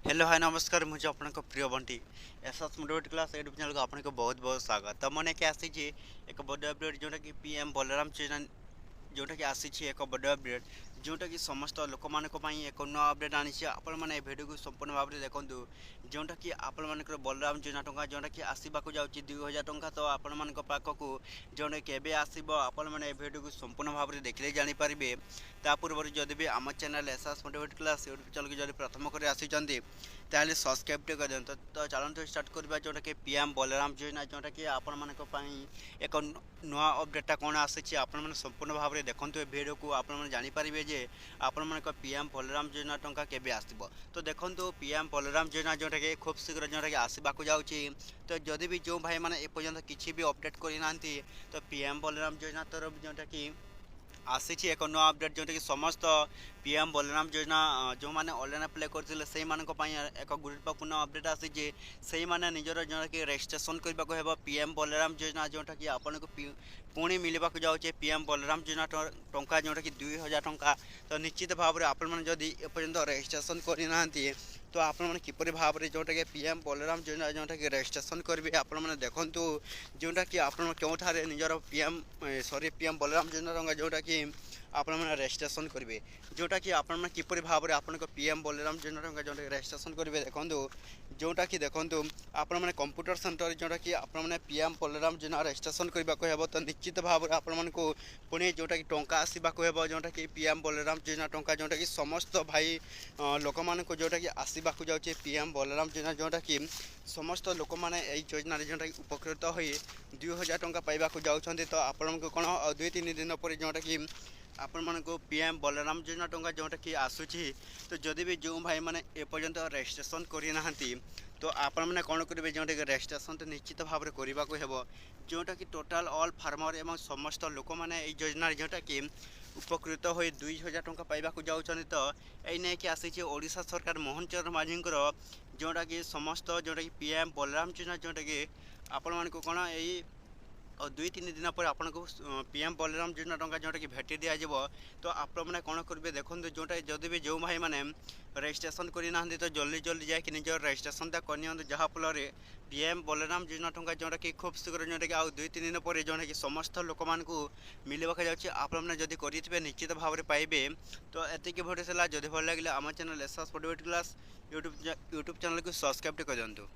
Hello hi नमस्कार मुझे आपको प्रिय Bunty SS motivate class YouTube channel को आपको बहुत बहुत स्वागत तो मैंने क्या आसी एक बड़ अपडेट जोटा कि पीएम बलराम योजना जोटा कि आसी एक बड़ अपडेट जोटा कि समस्त लोक मान एक नुआ अपडेट आनी आपण मैंने भिडियो को संपूर्ण भाव में देखूँ जोटा कि आपण मान बलराम योजना टंका जोटा कि आसवाक जाऊँगी 2000 टंका तो आपण मान पाखक जोटा कि आसो आपण मैंने भिडियो को संपूर्ण भाव में देखले जानीपारे ता पूर्व जदि भी आम channel SS motivate class YouTube channel की जब प्रथम कर आसी ताहले सब्सक्राइब टे कर दिखाँ तो चलते स्टार्ट करवा जोटा कि पीएम बलराम योजना जोटा कि आपण मान एक नुआ अपडेटा कौन आसी आपण मैंने संपूर्ण भाव में देखते ए भिडियो को आपने जानीपारे जे आपण मान पीएम बलराम योजना टंका केबे आसो तो देखो पीएम बलराम योजना जोटा कि खूब शीघ्र जोटा कि आसवाक जाऊँगी तो जदि भी जो भाई मैंने एपर्तंत किसी भी अपडेट करना तो पीएम बलराम योजना तरफ जोटा कि आसी एक नुआ अपडेट जोटा कि समस्त पीएम बलराम योजना जो मैंने ऑनलाइन अप्लाई करते से एक गुरुत्वपूर्ण अपडेट आसी से मैंने निजर जोटा कि रजिस्ट्रेशन करने को पीएम बलराम योजना जोटा कि आपन को पुणी मिलवा जाऊँचे पीएम बलराम योजना टंका जोटा कि 2000 टंका तो निश्चित भाव में आपण मैंने जदि एपर्तंत रजिस्ट्रेशन करना तो आपने किपर भाव में जोटा कि पीएम बलराम योजना जोटा कि रजिस्ट्रेशन करेंगे आपने देखूँ जोटा कि आप क्योंठारे निजर पीएम बलराम योजना टंका जोटा कि आपण मैंने रजिस्ट्रेशन करेंगे जोटा कि आपने किपर भाव में आपन पीएम बलराम योजना टंका जोटा रजिस्ट्रेशन करेंगे देखूँ जोटा कि देखूँ आपण मैंने कंप्यूटर सेंटर जोटा कि आपने पीएम बलराम योजना रजिस्ट्रेशन करने को तो निश्चित भाव में आपण को पुणी जोटा कि टंका आसवाक जोटा कि पीएम बलराम योजना टंका जोटा कि समस्त भाई लोक मान जोटा कि आसवाक जाऊँचे पीएम बलराम योजना जोटा कि समस्त लोक मैंने योजना जोटा कि उपकृत हो 2000 टंका पाइबा जाऊँच तो आपण को कौन 2-3 दिन पर जोटा कि आपण मान पीएम बलराम योजना टंका जोटा कि आसूची तो जदि भी जो भाई मैंने एपर्तंत रजिस्ट्रेशन करना तो आपण मैंने कौन करेंगे जोटा कि रजिस्ट्रेशन तो निश्चित भाव में करने को हेब जोटा कि टोटाल ऑल फार्मर एवं समस्त लोक मैंने योजना जोटा कि उपकृत हो 2000 टंका पाइबा जाऊँच तो यही कि आसी ओडिशा सरकार मोहन चरण माझी जोटा कि समस्त जोटा कि पीएम बलराम योजना जोटा कि आपण मान कौन यही और 2-3 दिन पर आपन को पीएम बलराम योजना टंका जोटा कि भेटी दिज्व तो आपने कौन करेंगे देखो जोटा जदि भी जो भाई मैंने रजिस्ट्रेशन करना तो जल्दी जल्दी जाकि निजर रजिस्ट्रेशनटा करनी जहाँफल पीएम बलराम योजना टंका जोटा कि खूब शीघ्र जोटा कि आउ 2-3 दिन पर जोटा कि समस्त लोक मान मिलवाक जाऊँगी आपने जदि करेंगे निश्चित भाव में पाइबे तो एतिक भिडियो जदि भल लगे आम channel SS motivate class YouTube channel को सब्सक्राइब कर दिंतु।